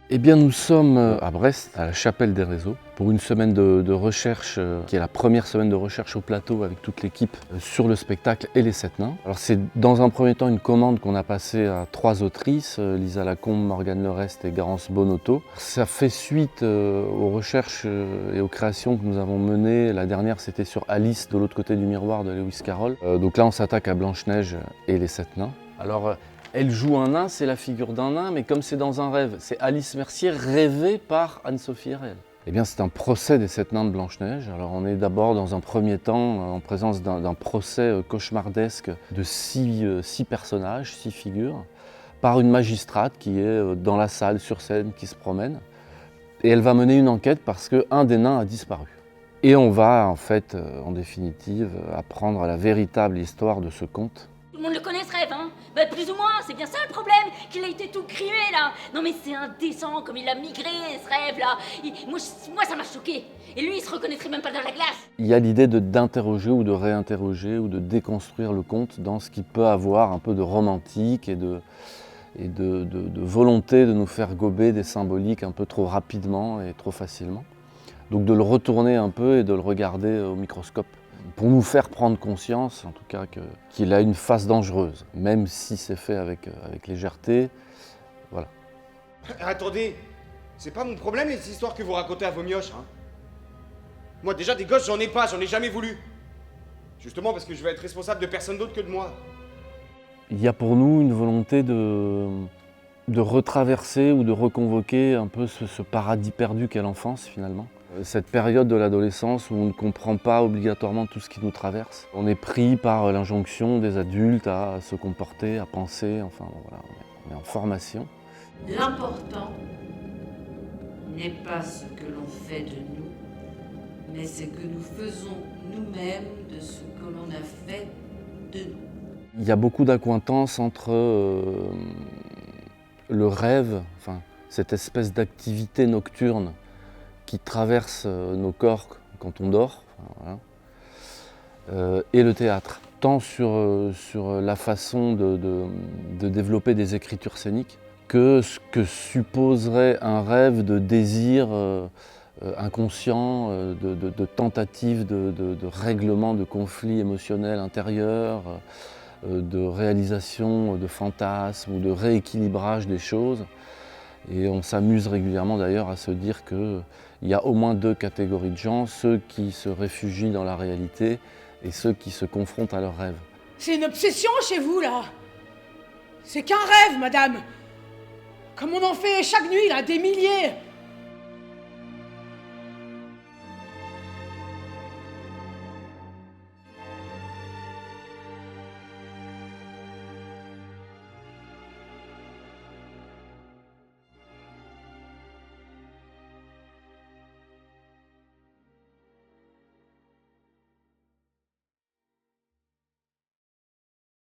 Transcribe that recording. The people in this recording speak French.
Eh bien, nous sommes à Brest, à la Chapelle des Réseaux, pour une semaine de recherche, qui est la première semaine de recherche au plateau avec toute l'équipe sur le spectacle et les 7 nains. Alors c'est dans un premier temps une commande qu'on a passée à 3 autrices, Lisa Lacombe, Morgane Lerest et Garance Bonotto. Ça fait suite aux recherches et aux créations que nous avons menées. La dernière c'était sur Alice de l'autre côté du miroir de Lewis Carroll. Donc là on s'attaque à Blanche-Neige et les 7 nains. Alors, elle joue un nain, c'est la figure d'un nain, mais comme c'est dans un rêve, c'est Alice Mercier rêvée par Anne-Sophie Hérel. Eh bien, c'est un procès des 7 nains de Blanche-Neige. Alors, on est d'abord dans un premier temps en présence d'un procès cauchemardesque de 6 personnages, 6 figures, par une magistrate qui est dans la salle, sur scène, qui se promène. Et elle va mener une enquête parce qu'un des nains a disparu. Et on va, en fait, en définitive, apprendre la véritable histoire de ce conte. Tout le monde le connaît ce rêve, hein? Bah plus ou moins, c'est bien ça le problème, qu'il a été tout crimé là. Non mais c'est indécent comme il a migré ce rêve là. Moi ça m'a choqué. Et lui il se reconnaîtrait même pas dans la glace. Il y a l'idée d'interroger ou de réinterroger ou de déconstruire le conte dans ce qui peut avoir un peu de romantique et de volonté de nous faire gober des symboliques un peu trop rapidement et trop facilement. Donc de le retourner un peu et de le regarder au microscope. Pour nous faire prendre conscience, en tout cas, qu'il a une face dangereuse, même si c'est fait avec légèreté. Voilà. Attendez, c'est pas mon problème les histoires que vous racontez à vos mioches, hein. Moi déjà des gosses j'en ai pas, j'en ai jamais voulu. Justement parce que je vais être responsable de personne d'autre que de moi. Il y a pour nous une volonté de retraverser ou de reconvoquer un peu ce paradis perdu qu'est l'enfance finalement. Cette période de l'adolescence où on ne comprend pas obligatoirement tout ce qui nous traverse. On est pris par l'injonction des adultes à se comporter, à penser, enfin voilà, on est en formation. L'important n'est pas ce que l'on fait de nous, mais ce que nous faisons nous-mêmes de ce que l'on a fait de nous. Il y a beaucoup d'accointances entre le rêve, enfin, cette espèce d'activité nocturne qui traverse nos corps quand on dort, enfin, voilà, et le théâtre. Tant sur la façon de développer des écritures scéniques que ce que supposerait un rêve de désir inconscient, de tentative de règlement de conflits émotionnels intérieurs, de réalisation de fantasmes ou de rééquilibrage des choses. Et on s'amuse régulièrement d'ailleurs à se dire qu'il y a au moins 2 catégories de gens, ceux qui se réfugient dans la réalité et ceux qui se confrontent à leurs rêves. C'est une obsession chez vous, là. C'est qu'un rêve, madame. Comme on en fait chaque nuit, là, des milliers.